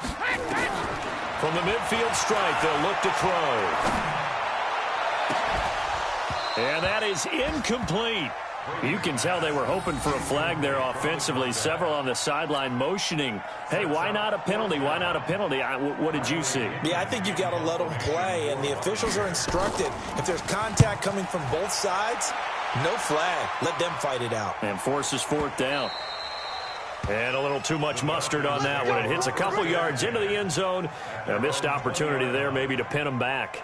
From the midfield stripe, they'll look to throw. And that is incomplete. You can tell they were hoping for a flag there offensively. Several on the sideline motioning, hey, why not a penalty? Why not a penalty? What did you see? Yeah, I think you've got to let them play, and the officials are instructed. If there's contact coming from both sides, no flag. Let them fight it out. And forces fourth down. And a little too much mustard on that one. It hits a couple yards into the end zone. A missed opportunity there maybe to pin them back.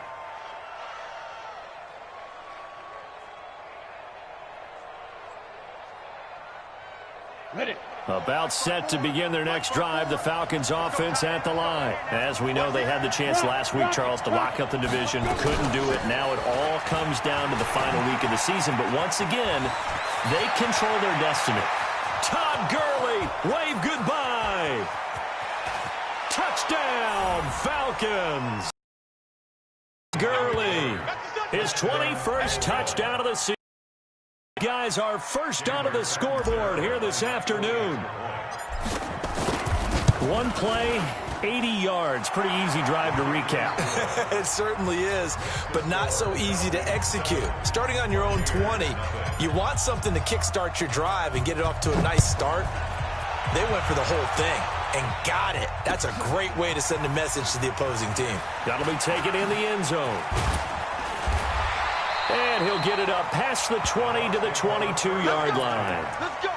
About set to begin their next drive, the Falcons offense at the line. As we know, they had the chance last week, Charles, to lock up the division. Couldn't do it. Now it all comes down to the final week of the season. But once again, they control their destiny. Todd Gurley, wave goodbye. Touchdown, Falcons. Gurley, his 21st touchdown of the season. Guys, our first onto the scoreboard here this afternoon. One play, 80 yards. Pretty easy drive to recap. It certainly is, but not so easy to execute. Starting on your own 20, you want something to kickstart your drive and get it off to a nice start. They went for the whole thing and got it. That's a great way to send a message to the opposing team. That'll be taken in the end zone. And he'll get it up past the 20 to the 22-yard line. Let's go.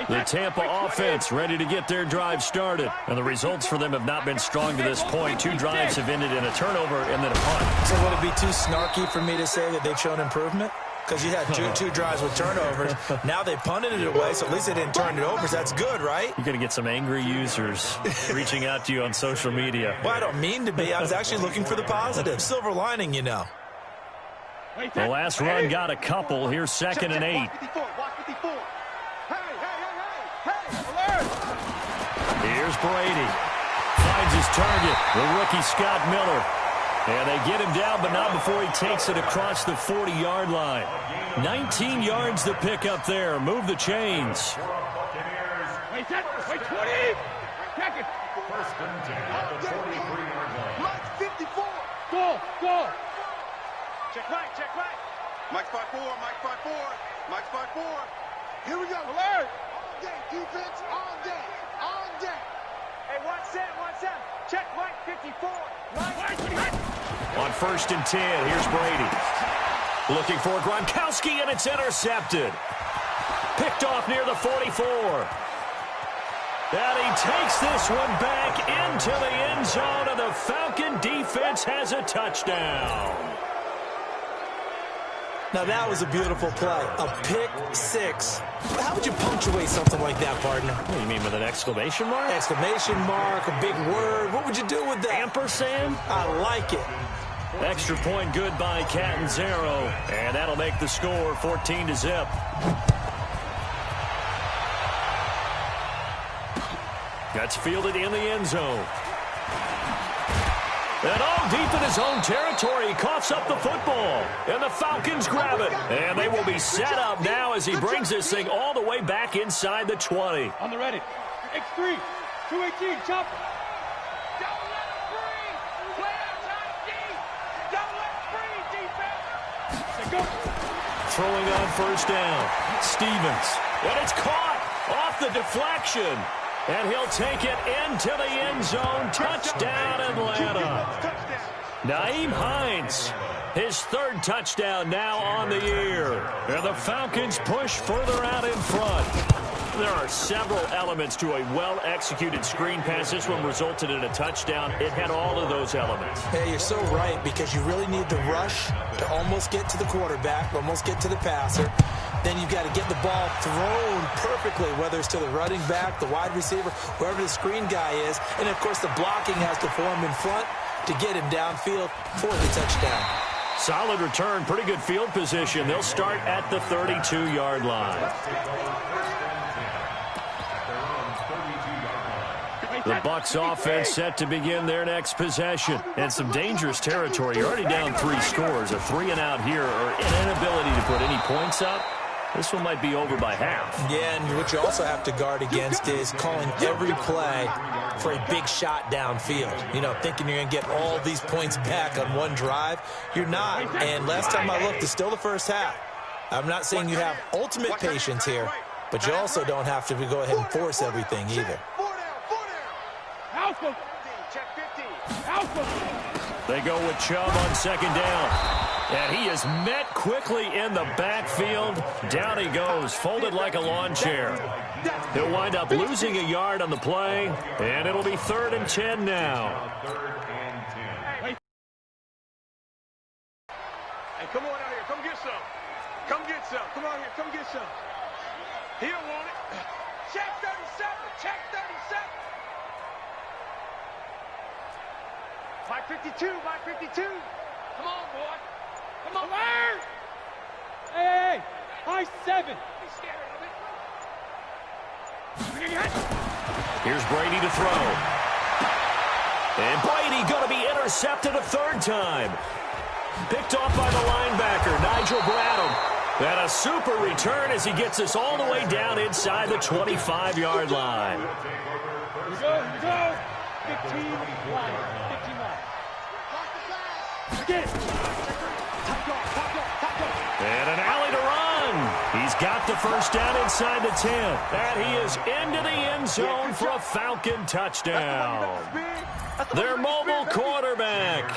The Tampa offense ready to get their drive started. And the results for them have not been strong to this point. Two drives have ended in a turnover and then a punt. So would it be too snarky for me to say that they've shown improvement? Because you had two drives with turnovers. Now they punted it away, so at least they didn't turn it over. So that's good, right? You're going to get some angry users reaching out to you on social media. Well, I don't mean to be. I was actually looking for the positive. Silver lining, you know. The last run got a couple. Here's 2nd and 8. Here's Brady. Finds his target, the rookie Scott Miller. And they get him down, but not before he takes it across the 40-yard line. 19 yards to pick up there. Move the chains. Wait, 20. Check it. First and 10 at the 43-yard line. Mike 54. Go. Check right. Mike 5-4. Mike 5-4. Here we go. Alert. All day, defense. All day. Hey, 1-7. Check Mike 54. On 1st and 10, here's Brady. Looking for Gronkowski, and it's intercepted. Picked off near the 44. And he takes this one back into the end zone, and the Falcon defense has a touchdown. Now, that was a beautiful play. A pick six. How would you punctuate something like that, partner? What do you mean, with an exclamation mark? Exclamation mark, a big word. What would you do with that? Ampersand? I like it. Extra point good by Catanzaro. And that'll make the score 14-0. That's fielded in the end zone. And all deep in his own territory, he coughs up the football. And the Falcons grab it. And they will be set up now as he brings this thing all the way back inside the 20. On the ready. X3. 218. Chopper. Throwing on first down. Stevens. And it's caught off the deflection. And he'll take it into the end zone. Touchdown, Atlanta. Nyheim Hines, his 3rd touchdown now on the year. And the Falcons push further out in front. There are several elements to a well-executed screen pass. This one resulted in a touchdown. It had all of those elements. Hey, you're so right, because you really need the rush to almost get to the quarterback, almost get to the passer. Then you've got to get the ball thrown perfectly, whether it's to the running back, the wide receiver, wherever the screen guy is. And, of course, the blocking has to form in front to get him downfield for the touchdown. Solid return, pretty good field position. They'll start at the 32-yard line. The Bucs offense set to begin their next possession. And some dangerous territory. You're already down 3 scores. A 3-and-out here, or an inability to put any points up. This one might be over by half. Yeah, and what you also have to guard against is calling every play for a big shot downfield. You know, thinking you're going to get all these points back on one drive. You're not. And last time I looked, it's still the first half. I'm not saying you have ultimate patience here, but you also don't have to go ahead and force everything either. They go with Chubb on second down. And he is met quickly in the backfield. Down he goes, folded like a lawn chair. He'll wind up losing a yard on the play, and it'll be 3rd and 10 now. Hey, come on out here. Come get some. Come get some. Come on here. Come get some. He'll want it. Check 37. Check 37. Mike 52. Mike 52. Come on, boy. Come on, Larry! Hey, high 7. Be scared of it. Here's Brady to throw. And Brady going to be intercepted a 3rd time. Picked off by the linebacker, Nigel Bradham. And a super return as he gets us all the way down inside the 25-yard line. Here we go. 15 line. 15 line. Again. And an alley to run. He's got the first down inside the 10. And he is into the end zone for a Falcon touchdown. Their mobile quarterback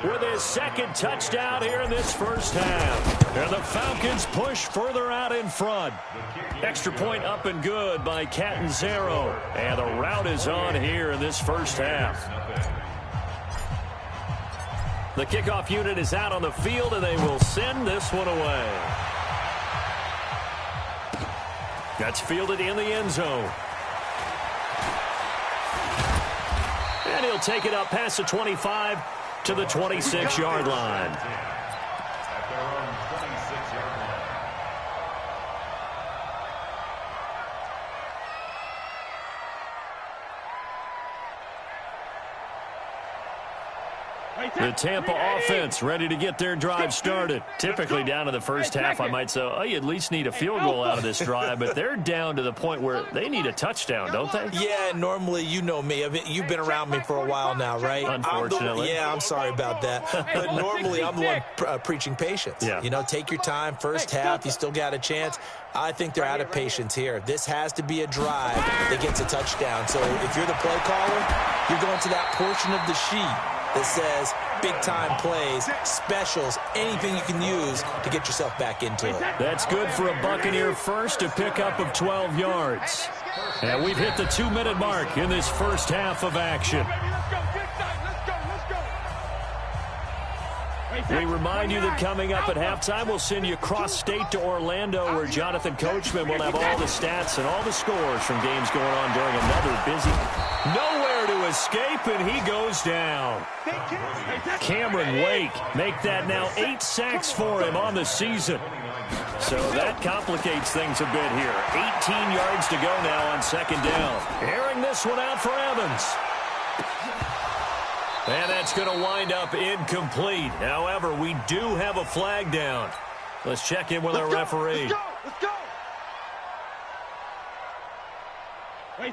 with his 2nd touchdown here in this first half. And the Falcons push further out in front. Extra point up and good by Catanzaro. And the route is on here in this first half. The kickoff unit is out on the field, and they will send this one away. That's fielded in the end zone. And he'll take it up past the 25 to the 26-yard line. The Tampa offense ready to get their drive started. Typically down to the first half, I might say, oh, you at least need a field goal out of this drive, but they're down to the point where they need a touchdown, don't they? Yeah, normally, you know me. I mean, you've been around me for a while now, right? Unfortunately. I'm sorry about that. But normally, I'm the one preaching patience. Yeah. You know, take your time. First half, you still got a chance. I think they're out of patience here. This has to be a drive that gets a touchdown. So if you're the play caller, you're going to that portion of the sheet that says big-time plays, specials, anything you can use to get yourself back into it. That's good for a Buccaneer first, a pickup of 12 yards. And we've hit the 2-minute mark in this first half of action. We remind you that coming up at halftime, we'll send you cross-state to Orlando, where Jonathan Coachman will have all the stats and all the scores from games going on during another busy. Nowhere to escape, and he goes down. Cameron Wake make that now 8 sacks for him on the season. So that complicates things a bit here. 18 yards to go now on second down. Airing this one out for Evans. And that's going to wind up incomplete. However, we do have a flag down. Let's check in with our referee.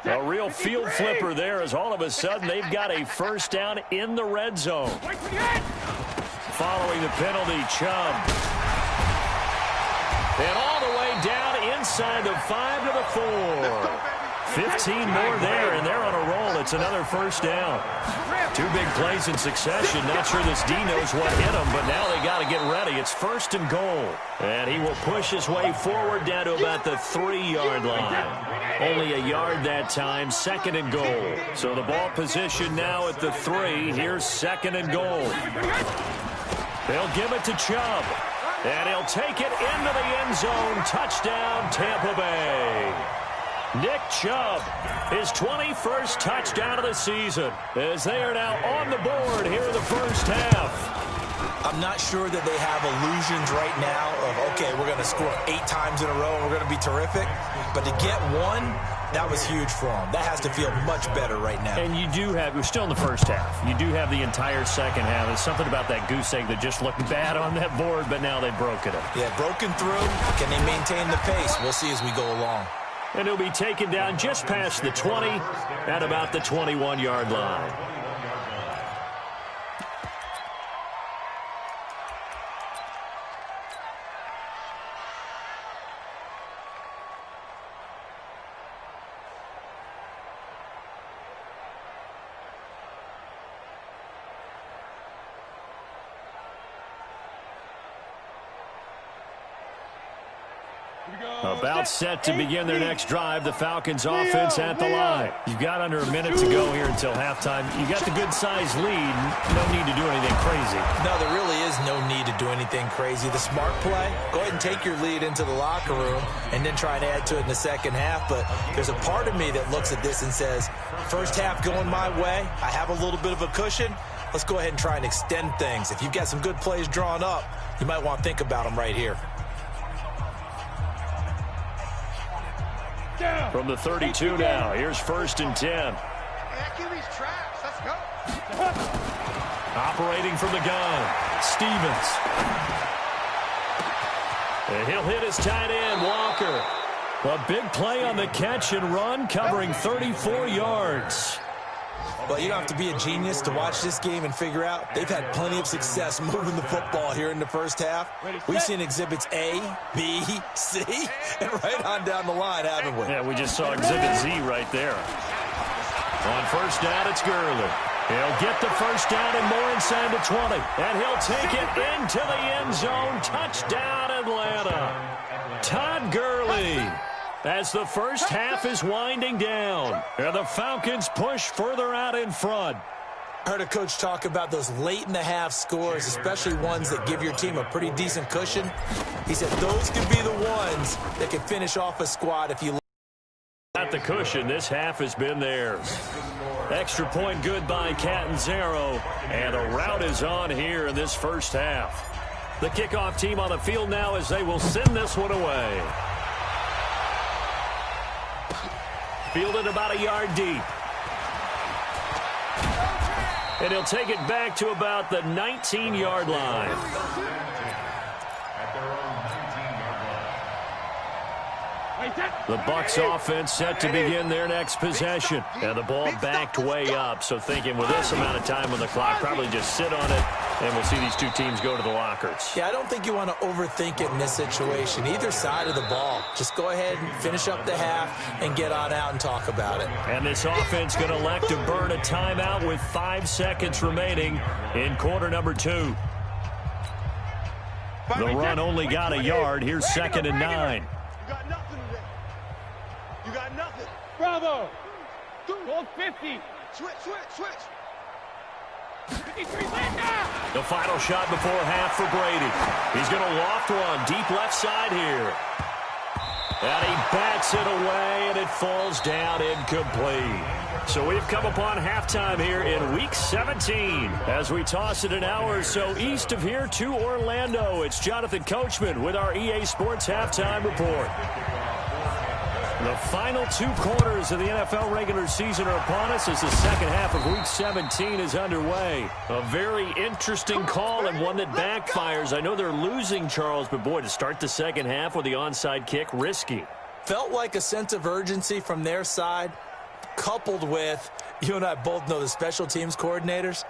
A real field flipper there, as all of a sudden they've got a first down in the red zone. Following the penalty, Chubb. And all the way down inside the 5 to the 4. 15 more there, and they're on a roll. It's another first down. 2 big plays in succession. Not sure this D knows what hit him, but now they got to get ready. It's 1st and goal. And he will push his way forward down to about the 3-yard line. Only a yard that time, 2nd and goal. So the ball position now at the 3. Here's 2nd and goal. They'll give it to Chubb. And he'll take it into the end zone. Touchdown, Tampa Bay. Nick Chubb, his 21st touchdown of the season, as they are now on the board here in the first half. I'm not sure that they have illusions right now of, okay, we're going to score 8 times in a row and we're going to be terrific. But to get one, that was huge for them. That has to feel much better right now. And you do have, we're still in the first half. You do have the entire second half. There's something about that goose egg that just looked bad on that board, but now they've broken it. Yeah, broken through. Can they maintain the pace? We'll see as we go along. And he'll be taken down just past the 20 at about the 21-yard line. About set to begin their next drive, the Falcons offense at the line. You've got under a minute to go here until halftime. You got the good-sized lead. No need to do anything crazy. No, there really is no need to do anything crazy. The smart play, go ahead and take your lead into the locker room and then try and add to it in the second half. But there's a part of me that looks at this and says, first half going my way, I have a little bit of a cushion. Let's go ahead and try and extend things. If you've got some good plays drawn up, you might want to think about them right here. From the 32 now, here's 1st and 10. QB's trash. Let's go. Operating from the gun, Stevens. And he'll hit his tight end, Walker. A big play on the catch and run, covering 34 yards. Well, you don't have to be a genius to watch this game and figure out they've had plenty of success moving the football here in the first half. We've seen exhibits A, B, C, and right on down the line, haven't we? Yeah, we just saw exhibit Z right there. On first down, it's Gurley. He'll get the first down and more inside the 20. And he'll take it into the end zone. Touchdown, Atlanta. Todd Gurley. As the first half is winding down, and the Falcons push further out in front. I heard a coach talk about those late-in-the-half scores, especially ones that give your team a pretty decent cushion. He said those could be the ones that could finish off a squad if you... At the cushion, this half has been theirs. Extra point good by Catanzaro, and a rout is on here in this first half. The kickoff team on the field now as they will send this one away. Fielded about a yard deep. And he'll take it back to about the 19-yard line. The Bucs offense set to begin their next possession. And the ball backed way up. So thinking with this amount of time on the clock, probably just sit on it, and we'll see these two teams go to the lockers. Yeah, I don't think you want to overthink it in this situation. Either side of the ball. Just go ahead and finish up the half and get on out and talk about it. And this offense going to elect to burn a timeout with 5 seconds remaining in quarter number 2. The run only got a yard. Here's 2nd and 9. You got nothing today. You got nothing. Bravo. Go 50. Switch. 53 The final shot before half for Brady. He's going to loft one deep left side here. And he bats it away, and it falls down incomplete. So we've come upon halftime here in Week 17. As we toss it an hour or so east of here to Orlando, it's Jonathan Coachman with our EA Sports Halftime Report. The final 2 quarters of the NFL regular season are upon us as the second half of Week 17 is underway. A very interesting call and one that backfires. I know they're losing, Charles, but boy, to start the second half with the onside kick, risky. Felt like a sense of urgency from their side, coupled with, you and I both know the special teams coordinators,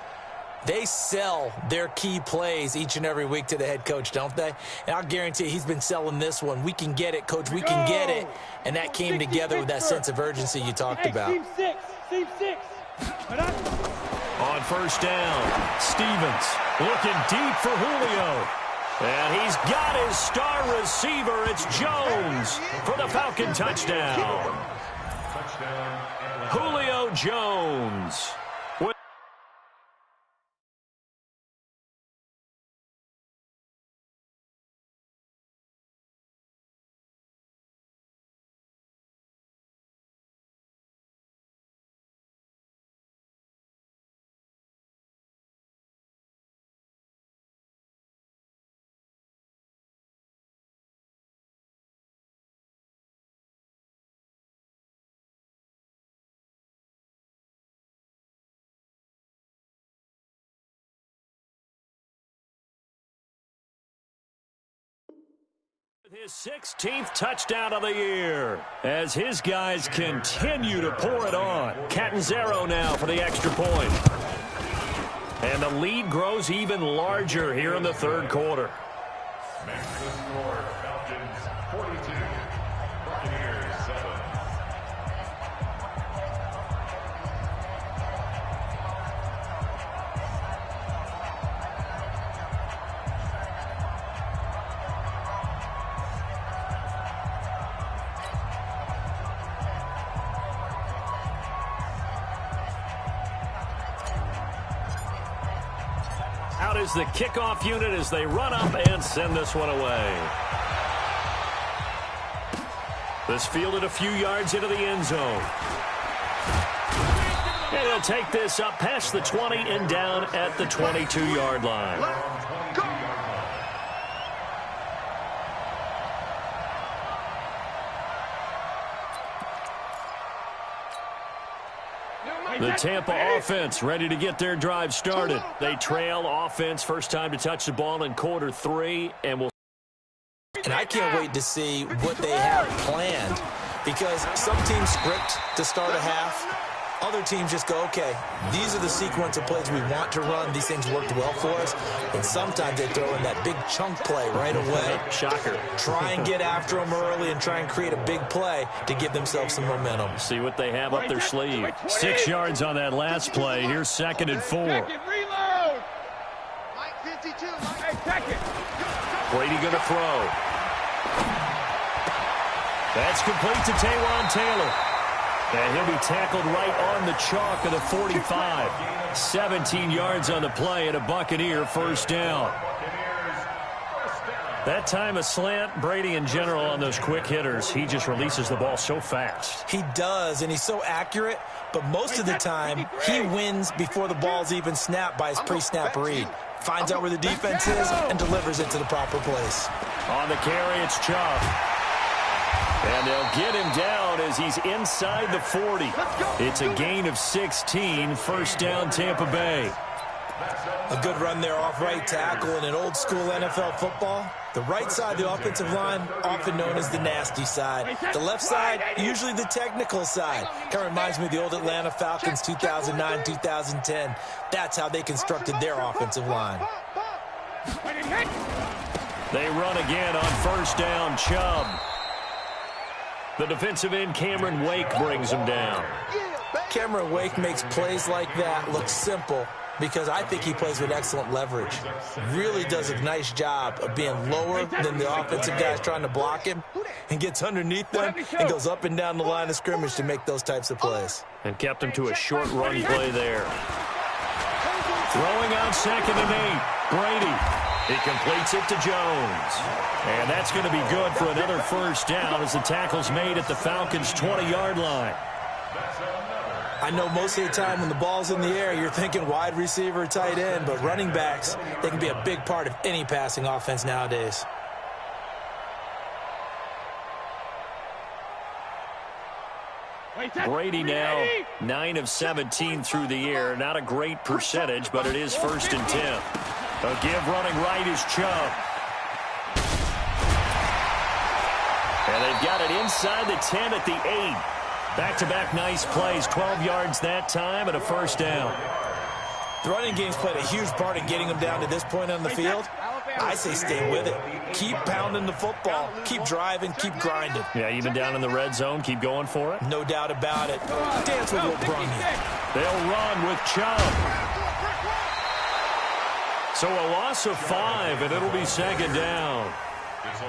they sell their key plays each and every week to the head coach, don't they? And I'll guarantee he's been selling this one. We can get it, coach. We can get it. And that came together with that sense of urgency you talked about. Team 6. On first down, Stevens looking deep for Julio. And he's got his star receiver. It's Jones for the Falcon touchdown. Julio Jones. His 16th touchdown of the year as his guys continue to pour it on. Catanzaro now for the extra point. And the lead grows even larger here in the third quarter. Makes the score Falcons 42, Buccaneers 7. Out is the kickoff unit as they run up and send this one away. This fielded a few yards into the end zone. And he'll take this up past the 20 and down at the 22-yard line. The Tampa offense ready to get their drive started. They trail offense first time to touch the ball in quarter 3, and will. And I can't wait to see what they have planned, because some teams script to start a half. Other teams just go, okay, these are the sequence of plays we want to run. These things worked well for us. And sometimes they throw in that big chunk play right away. Shocker. Try and get after them early and try and create a big play to give themselves some momentum. See what they have up their sleeve. 6 yards on that last play. Here's 2nd and 4. Reload. Mike 52. Hey, second. Brady going to throw. That's complete to Taywan Taylor. And he'll be tackled right on the chalk of the 45. 17 yards on the play and a Buccaneer first down. That time a slant. Brady in general on those quick hitters, he just releases the ball so fast. He does, and he's so accurate, but most of the time he wins before the ball's even snapped by his pre-snap read. Finds out where the defense is and delivers it to the proper place. On the carry, it's Chubb. And they'll get him down as he's inside the 40. It's a gain of 16, first down Tampa Bay. A good run there off right tackle in an old school NFL football. The right side of the offensive line, often known as the nasty side. The left side, usually the technical side. Kind of reminds me of the old Atlanta Falcons 2009, 2010. That's how they constructed their offensive line. They run again on first down, Chubb. The defensive end, Cameron Wake, brings him down. Cameron Wake makes plays like that look simple because I think he plays with excellent leverage. Really does a nice job of being lower than the offensive guys trying to block him and gets underneath them and goes up and down the line of scrimmage to make those types of plays. And kept him to a short run play there. Throwing out 2nd and 8. Brady. He completes it to Jones. And that's going to be good for another first down as the tackle's made at the Falcons' 20-yard line. I know most of the time when the ball's in the air, you're thinking wide receiver, tight end, but running backs, they can be a big part of any passing offense nowadays. Brady now 9 of 17 through the air. Not a great percentage, but it is 1st and 10. A give running right is Chubb. And they've got it inside the 10 at the 8. Back-to-back nice plays. 12 yards that time and a first down. The running game's played a huge part in getting them down to this point on the field. I say stay with it. Keep pounding the football. Keep driving. Keep grinding. Yeah, even down in the red zone, keep going for it. No doubt about it. Dance with what brung you. They'll run with Chubb. So a loss of 5, and it'll be 2nd down.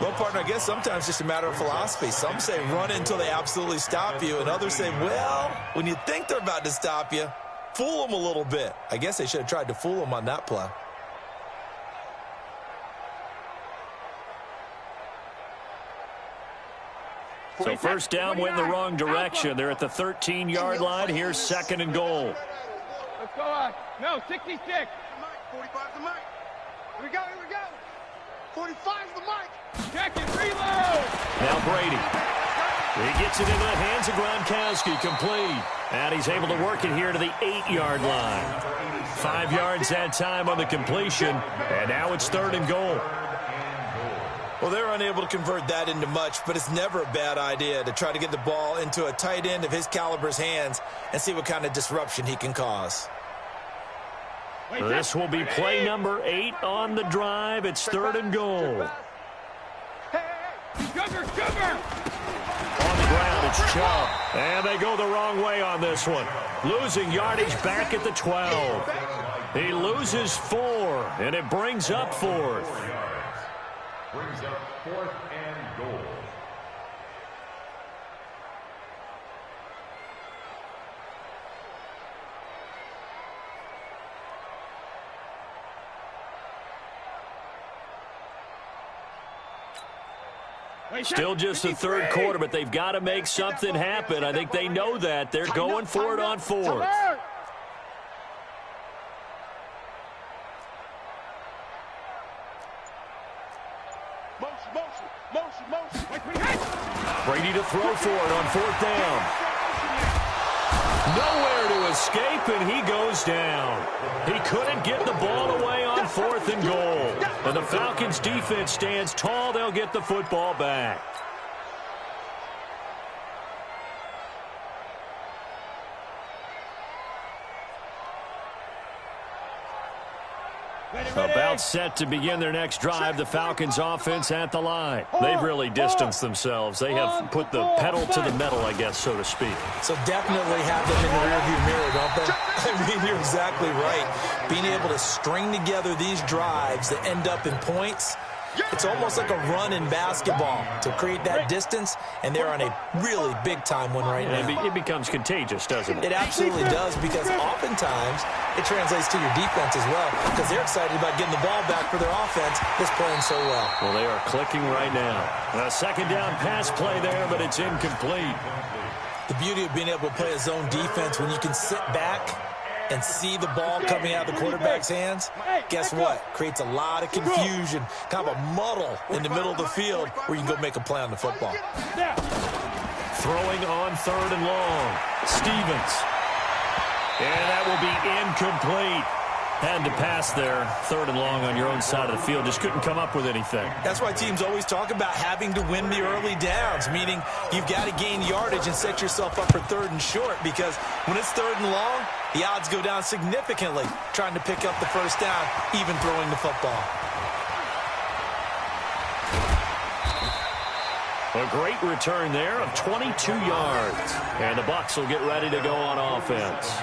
Well, partner, I guess sometimes it's just a matter of philosophy. Some say run until they absolutely stop you, and others say, well, when you think they're about to stop you, fool them a little bit. I guess they should have tried to fool them on that play. So first down went in the wrong direction. They're at the 13-yard line. Here's 2nd and goal. Let's go on. No, 66. 45's the mic. Here we go, here we go. 45's the mic. Check it, reload. Now Brady. He gets it into the hands of Gronkowski, complete. And he's able to work it here to the 8-yard line. 5 yards that time on the completion. And now it's 3rd and goal. Well, they're unable to convert that into much, but it's never a bad idea to try to get the ball into a tight end of his caliber's hands and see what kind of disruption he can cause. This will be play number 8 on the drive. It's 3rd and goal. On the ground, it's Chubb. And they go the wrong way on this one. Losing yardage back at the 12. He loses 4, and it brings up 4th. Brings up 4th and goal. Still just the 3rd quarter, but they've got to make something happen. I think they know that. They're going for it on 4th. Brady to throw for it on 4th down. Nowhere to escape, and he goes down. He couldn't get the ball away on 4th and goal. And the Falcons' defense stands tall. They'll get the football back. About set to begin their next drive, the Falcons offense at the line. They've really distanced themselves. They have put the pedal to the metal, I guess, so to speak. So definitely have them in the rearview mirror, don't they? I mean, you're exactly right. Being able to string together these drives that end up in points, it's almost like a run in basketball to create that distance, and they're on a really big-time one right now. It becomes contagious, doesn't it? It absolutely does, because oftentimes it translates to your defense as well, because they're excited about getting the ball back for their offense that's playing so well. Well, they are clicking right now. A 2nd down pass play there, but it's incomplete. The beauty of being able to play a zone defense when you can sit back and see the ball coming out of the quarterback's hands, guess what? Creates a lot of confusion, kind of a muddle in the middle of the field where you can go make a play on the football. Throwing on 3rd and long. Stevens. And that will be incomplete. Had to pass there, 3rd and long on your own side of the field. Just couldn't come up with anything. That's why teams always talk about having to win the early downs, meaning you've got to gain yardage and set yourself up for 3rd and short, because when it's 3rd and long, the odds go down significantly trying to pick up the 1st down, even throwing the football. A great return there of 22 yards. And the Bucs will get ready to go on offense.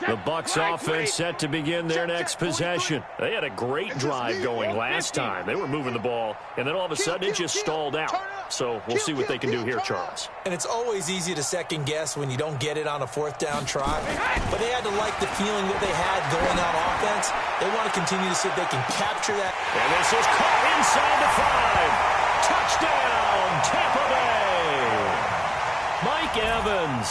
The Bucs offense set to begin their next possession. They had a great drive going last time. They were moving the ball, and then all of a sudden it just stalled out. So we'll see what they can do here, Charles. And it's always easy to second guess when you don't get it on a 4th down try. But they had to like the feeling that they had going on offense. They want to continue to see if they can capture that. And this is caught inside the 5. Touchdown, Tampa Bay. Mike Evans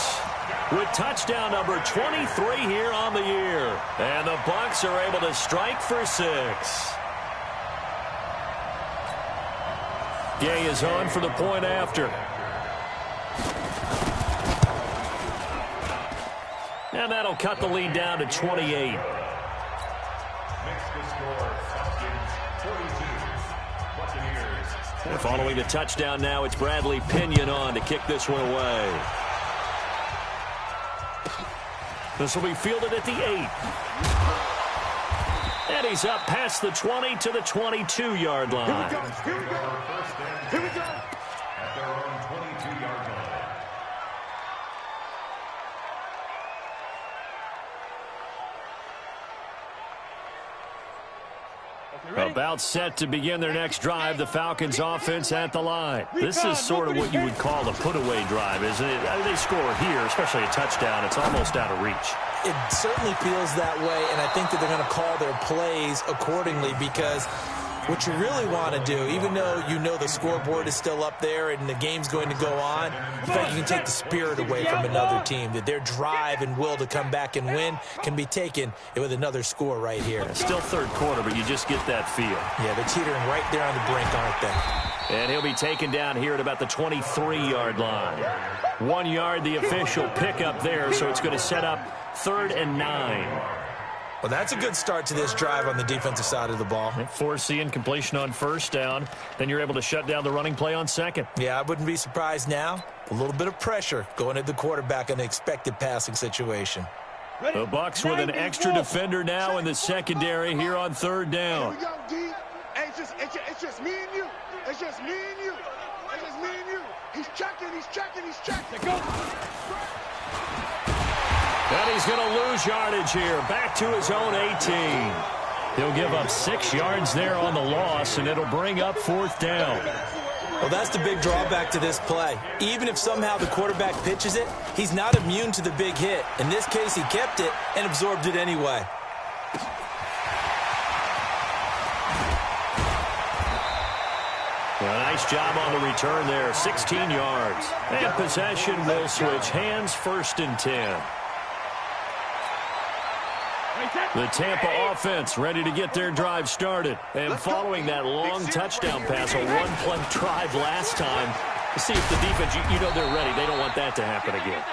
with touchdown number 23 here on the year. And the Bucs are able to strike for 6. Gay is on for the point after. And that'll cut the lead down to 28. Makes the score Falcons 42, Buccaneers. And following the touchdown now, it's Bradley Pinion on to kick this one away. This will be fielded at the 8. And he's up past the 20 to the 22-yard line. Here we go. Here we go. Here we go. At their own 22-yard line. About set to begin their next drive, the Falcons offense at the line. This is sort of what you would call a put-away drive, isn't it? I mean, they score here, especially a touchdown. It's almost out of reach. It certainly feels that way, and I think that they're going to call their plays accordingly, because what you really want to do, even though you know the scoreboard is still up there and the game's going to go on, in fact, you can take the spirit away from another team, that their drive and will to come back and win can be taken with another score right here. Still 3rd quarter, but you just get that feel. Yeah, they're teetering right there on the brink, aren't they? And he'll be taken down here at about the 23-yard line. 1 yard, the official pickup there, so it's going to set up 3rd and 9. Well, that's a good start to this drive on the defensive side of the ball. Forcing completion on 1st down. Then you're able to shut down the running play on 2nd. Yeah, I wouldn't be surprised now. A little bit of pressure going at the quarterback in an expected passing situation. The Bucs with an extra defender now in the secondary here on 3rd down. Here we go, D. Hey, it's just me and you. It's just me and you. It's just me and you. He's checking. Go. And he's going to lose yardage here. Back to his own 18. He'll give up 6 yards there on the loss, and it'll bring up 4th down. Well, that's the big drawback to this play. Even if somehow the quarterback pitches it, he's not immune to the big hit. In this case, he kept it and absorbed it anyway. Well, nice job on the return there. 16 yards. And possession will switch hands, 1st and 10. The Tampa offense ready to get their drive started. And following that long touchdown pass, a one-play drive last time, see if the defense, you know they're ready. They don't want that to happen again.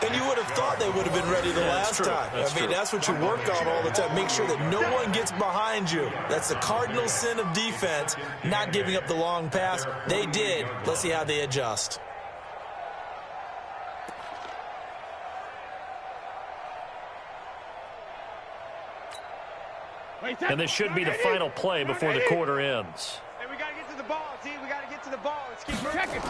And you would have thought they would have been ready the last time. I mean, that's what you work on all the time. Make sure that no one gets behind you. That's the cardinal sin of defense, not giving up the long pass. They did. Let's see how they adjust. And this should be the final play before the quarter ends. Hey, we got to get to the ball, D. We got to get to the ball. Let's keep checking.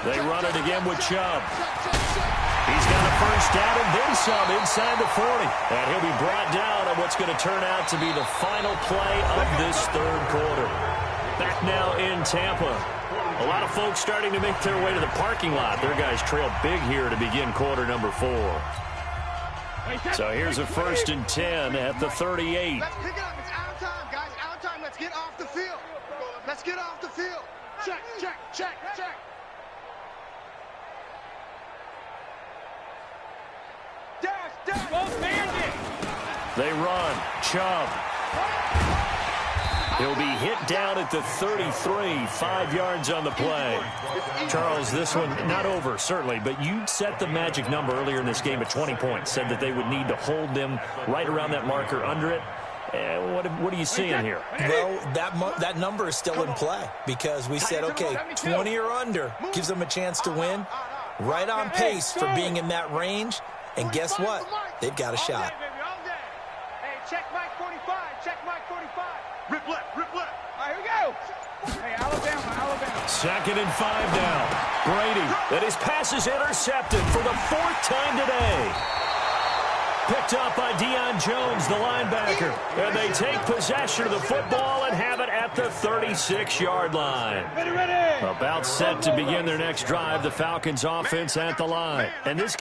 They run it again with Chubb. He's got a 1st down and then some inside the 40. And he'll be brought down on what's going to turn out to be the final play of this 3rd quarter. Back now in Tampa. A lot of folks starting to make their way to the parking lot. Their guys trail big here to begin quarter number 4. So here's a 1st and 10 at the 38. Let's pick it up. It's out of time, guys. Out of time. Let's get off the field. Let's get off the field. Check. Dash. Both bandits. They run. Chubb. He'll be hit down at the 33, 5 yards on the play. Charles, this one not over, certainly, but you set the magic number earlier in this game at 20 points, said that they would need to hold them right around that marker under it. What are you seeing here? Well, that number is still in play because we said, okay, 20 or under gives them a chance to win. Right on pace for being in that range, and guess what? They've got a shot. Hey, check Mike 45. Check Mike 45. Rip left. All right, here we go. Hey, Alabama. 2nd and 5 now. Brady, and his pass is intercepted for the 4th time today. Picked up by Deion Jones, the linebacker. And they take possession of the football and have it at the 36-yard line. Ready. About set to begin their next drive, the Falcons offense at the line. And this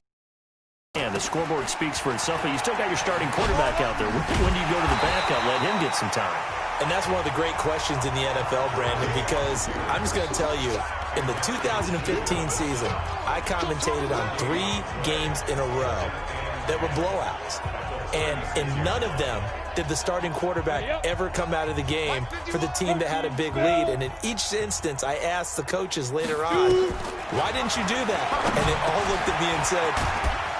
the scoreboard speaks for itself, but you still got your starting quarterback out there. When do you go to the backup, let him get some time? And that's one of the great questions in the NFL, Brandon, because I'm just going to tell you, in the 2015 season, I commentated on 3 games in a row that were blowouts. And in none of them did the starting quarterback ever come out of the game for the team that had a big lead. And in each instance, I asked the coaches later on, why didn't you do that? And they all looked at me and said,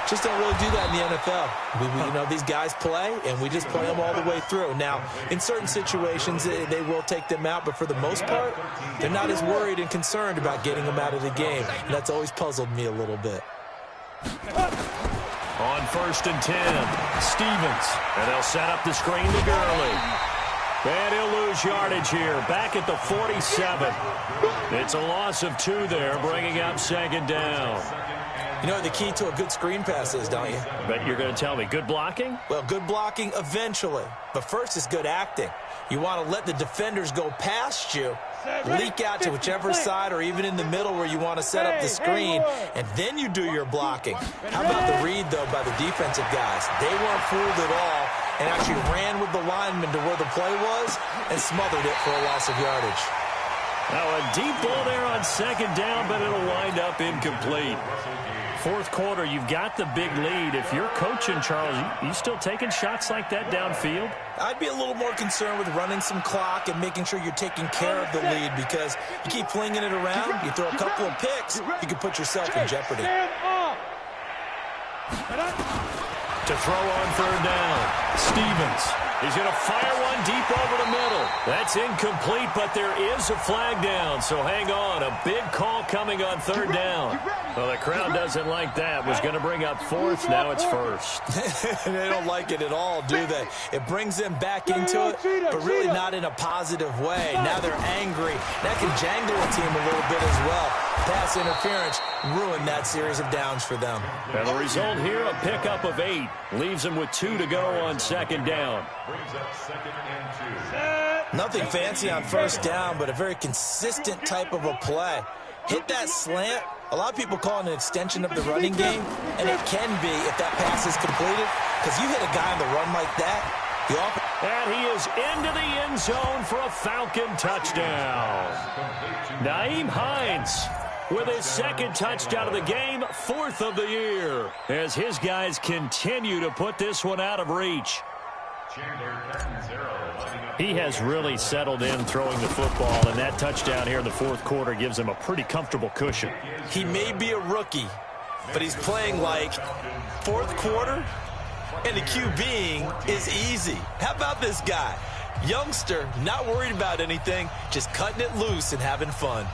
just don't really do that in the NFL. These guys play, and we just play them all the way through. Now, in certain situations, they will take them out, but for the most part, they're not as worried and concerned about getting them out of the game. And that's always puzzled me a little bit. On 1st and 10, Stevens. And they'll set up the screen to Gurley. And he'll lose yardage here, back at the 47. It's a loss of 2 there, bringing up 2nd down. You know what the key to a good screen pass is, don't you? But you're going to tell me, good blocking? Well, good blocking eventually. But first is good acting. You want to let the defenders go past you, leak out to whichever side or even in the middle where you want to set up the screen, and then you do your blocking. How about the read, though, by the defensive guys? They weren't fooled at all and actually ran with the lineman to where the play was and smothered it for a loss of yardage. Now a deep ball there on second down, but it'll wind up incomplete. Fourth quarter, you've got the big lead. If you're coaching, Charles, you still taking shots like that downfield? I'd be a little more concerned with running some clock and making sure you're taking care of the lead, because you keep flinging it around, you throw a couple of picks, you can put yourself in jeopardy. To throw on third down, Stevens. He's going to fire one deep over the middle. That's incomplete, but there is a flag down, so hang on. A big call coming on third down. Well, the crowd doesn't like that. Was going to bring up fourth, now it's first. They don't like it at all, do they? It brings them back into it, but really not in a positive way. Now they're angry. That can jangle a team a little bit as well. Pass interference ruined that series of downs for them. And the result here, a pickup of 8. Leaves them with 2 to go on second down. Nothing fancy on first down, but a very consistent type of a play. Hit that slant. A lot of people call it an extension of the running game, and it can be if that pass is completed, because you hit a guy on the run like that. And he is into the end zone for a Falcon touchdown. Nyheim Hines with his second touchdown of the game, 4th of the year, as his guys continue to put this one out of reach. He has really settled in throwing the football, and that touchdown here in the fourth quarter gives him a pretty comfortable cushion. He may be a rookie, but he's playing like fourth quarter, and the QBing is easy. How about this guy? Youngster, not worried about anything, just cutting it loose and having fun.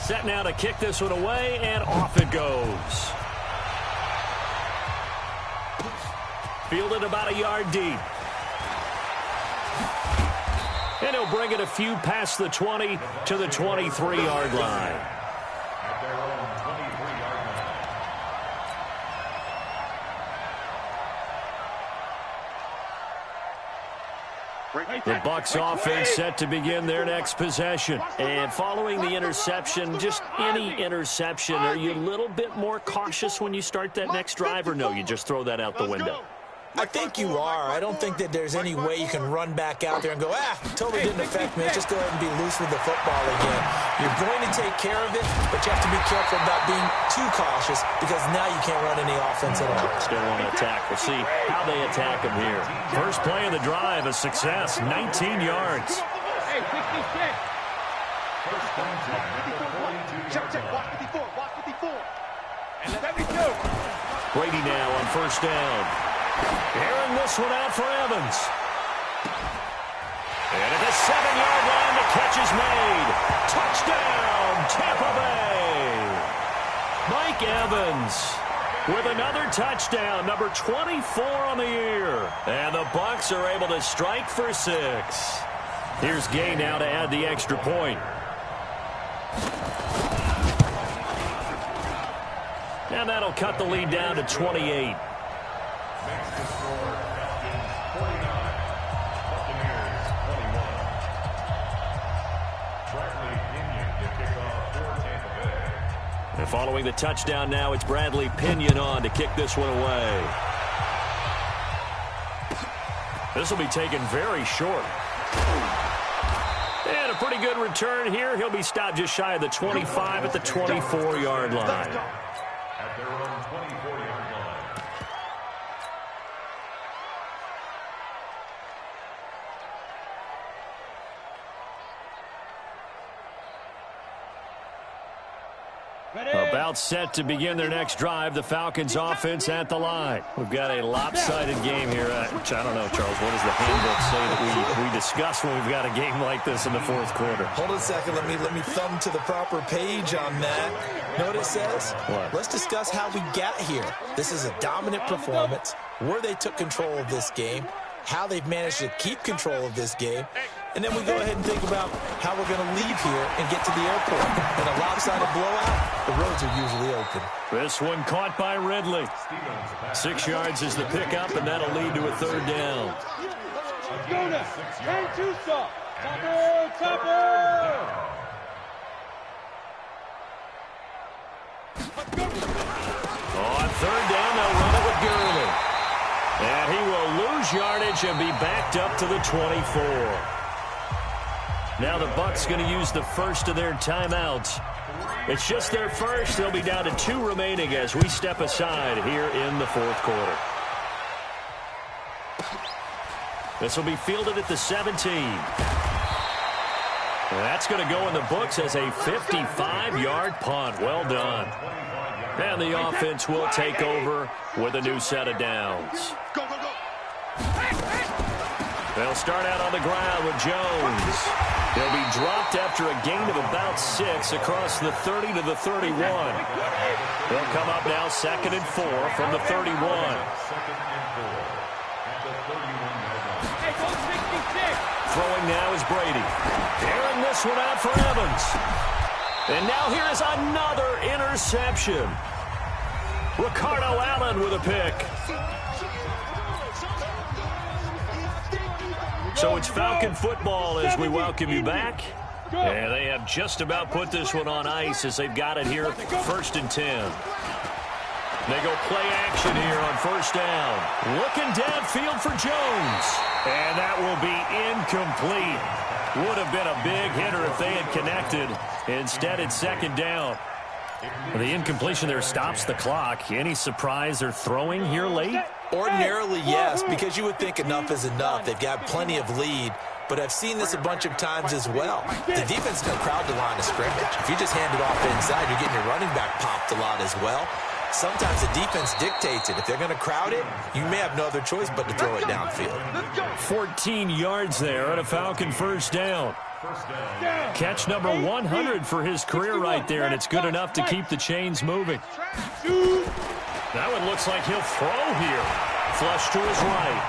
Set now to kick this one away, and off it goes. Fielded about a yard deep. And he'll bring it a few past the 20 to the 23-yard line. The Bucs offense set to begin their next possession. And following the interception, just any interception, are you a little bit more cautious when you start that next drive, or no, you just throw that out the window? I think you are. I don't think that there's any way you can run back out there and go, totally didn't affect me. Let's just go ahead and be loose with the football again. You're going to take care of it, but you have to be careful about being too cautious, because now you can't run any offense at all. Still want to attack. We'll see how they attack him here. First play of the drive, a success, 19 yards. Hey, 66. Check. Watch 54. And 72. Brady now on first down. Airing this one out for Evans. And at the 7-yard line, the catch is made. Touchdown, Tampa Bay. Mike Evans with another touchdown, number 24 on the year. And the Bucs are able to strike for 6. Here's Gay now to add the extra point. And that'll cut the lead down to 28. And following the touchdown now, it's Bradley Pinion on to kick this one away. This will be taken very short. And a pretty good return here. He'll be stopped just shy of the 25 at the 24-yard line. At their own 24-yard line. About set to begin their next drive. The Falcons offense at the line. We've got a lopsided game here. Which I don't know, Charles. What does the handbook say that we discuss when we've got a game like this in the fourth quarter? Hold on a second. Let me thumb to the proper page on that. You know what it says? What? Let's discuss how we got here. This is a dominant performance, where they took control of this game, how they've managed to keep control of this game, and then we go ahead and think about how we're going to leave here and get to the airport. In a lopsided blowout, the roads are usually open. This one caught by Ridley. 6 yards is the pickup, and that'll lead to a third down. On third down, they'll run it with Gurley. And he will lose yardage and be backed up to the 24. Now the Bucs going to use the first of their timeouts. It's just their first. They'll be down to 2 remaining as we step aside here in the fourth quarter. This will be fielded at the 17. That's going to go in the books as a 55-yard punt. Well done. And the offense will take over with a new set of downs. Go, go, go. They'll start out on the ground with Jones. He'll be dropped after a gain of about 6 across the 30 to the 31. They'll come up now 2nd and 4 from the 31. Throwing now is Brady. Airing this one out for Evans. And now here is another interception. Ricardo Allen with a pick. So it's Falcon football as we welcome you back. And they have just about put this one on ice as they've got it here 1st and 10. They go play action here on 1st down. Looking downfield for Jones. And that will be incomplete. Would have been a big hitter if they had connected. Instead, it's 2nd down. The incompletion there stops the clock. Any surprise they're throwing here late? Ordinarily, yes, because you would think enough is enough. They've got plenty of lead, but I've seen this a bunch of times as well. The defense is going to crowd the line of scrimmage. If you just hand it off inside, you're getting your running back popped a lot as well. Sometimes the defense dictates it. If they're going to crowd it, you may have no other choice but to throw it downfield. 14 yards there on a Falcon 1st down. Catch number 100 for his career right there, and it's good enough to keep the chains moving. That one looks like he'll throw here. Flush to his right.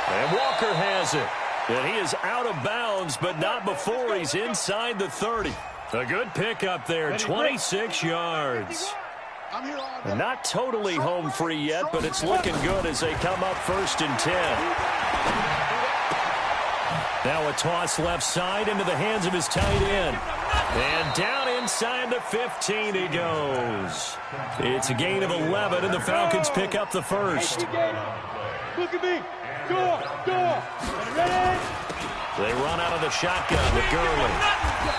And Walker has it. And he is out of bounds, but not before he's inside the 30. A good pickup there, 26 yards. And not totally home free yet, but it's looking good as they come up 1st and 10. Now a toss left side into the hands of his tight end. And down inside the 15 he goes. It's a gain of 11, and the Falcons pick up the first. Look at me. Door. Ready? They run out of the shotgun to Gurley.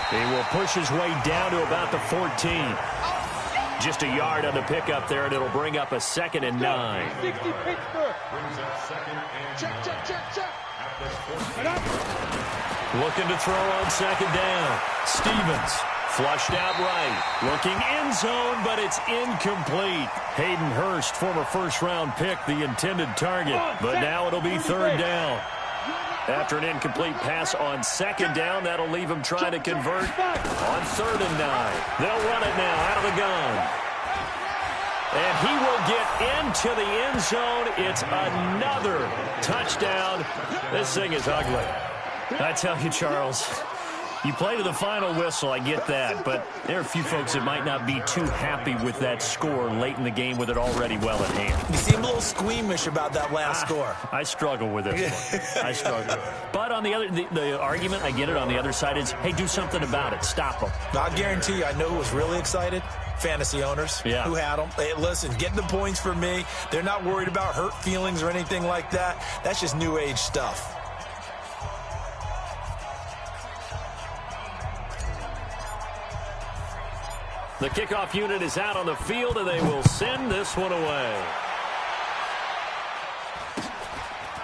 He will push his way down to about the 14. Just a yard on the pickup there, and it'll bring up a 2nd and 9. 60 Pittsburgh. Check. Looking to throw on 2nd down. Stevens flushed out right. Looking end zone, but it's incomplete. Hayden Hurst, former 1st-round pick, the intended target. But now it'll be 3rd down. After an incomplete pass on 2nd down, that'll leave him trying to convert on 3rd and 9. They'll run it now out of the gun. And he will get into the end zone. It's another touchdown. This thing is ugly. I tell you, Charles, you play to the final whistle, I get that, but there are a few folks that might not be too happy with that score late in the game with it already well at hand. You seem a little squeamish about that last score. I struggle with this one. I struggle. But on the other, the argument, I get it, on the other side is, hey, do something about it. Stop them. I guarantee you, I know who was really excited. Fantasy owners who had them. Hey, listen, getting the points for me. They're not worried about hurt feelings or anything like that. That's just new age stuff. The kickoff unit is out on the field, and they will send this one away.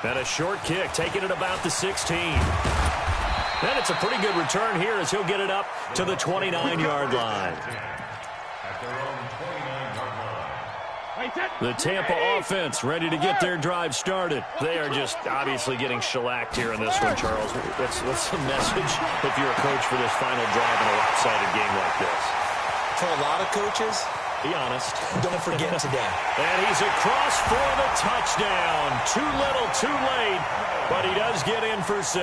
And a short kick, taking it about the 16. And it's a pretty good return here as he'll get it up to the 29-yard line. The Tampa offense ready to get their drive started. They are just obviously getting shellacked here in this one, Charles. What's the message if you're a coach for this final drive in a lopsided game like this? For a lot of coaches, be honest. Don't forget today. And he's across for the touchdown. Too little, too late, but he does get in for 6.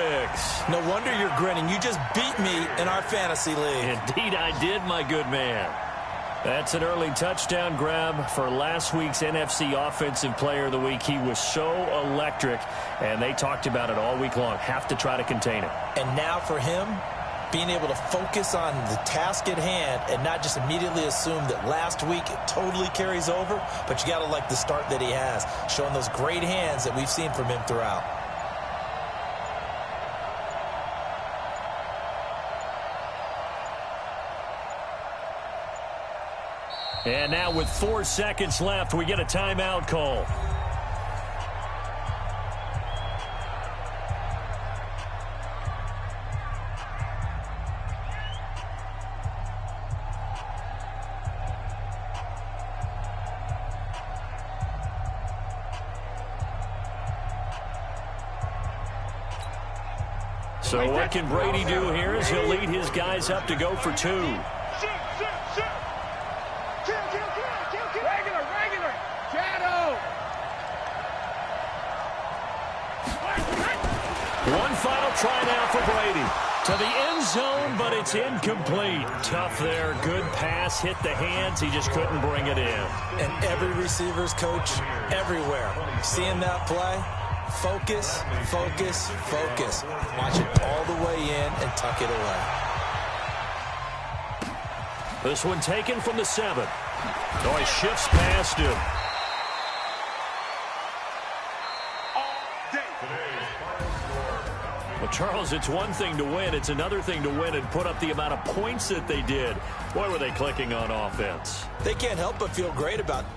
No wonder you're grinning. You just beat me in our fantasy league. Indeed I did, my good man. That's an early touchdown grab for last week's NFC Offensive Player of the Week. He was so electric, and they talked about it all week long. Have to try to contain it. And now for him, being able to focus on the task at hand and not just immediately assume that last week it totally carries over, but you got to like the start that he has, showing those great hands that we've seen from him throughout. And now with 4 seconds left, we get a timeout call. So what can Brady do here as he'll lead his guys up to go for 2. Regular. Shadow. One final try now for Brady. To the end zone, but it's incomplete. Tough there. Good pass. Hit the hands. He just couldn't bring it in. And every receiver's coach everywhere. Seeing that play, focus, focus, focus. Watch it all the way in and tuck it away. This one taken from the 7. Oh, he shifts past him. Well, Charles, it's one thing to win. It's another thing to win and put up the amount of points that they did. Boy, were they clicking on offense. They can't help but feel great about it.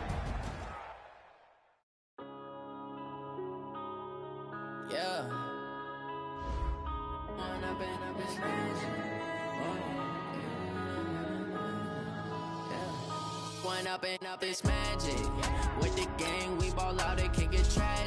Up and up, it's magic. With the gang, we ball out, it can get tragic.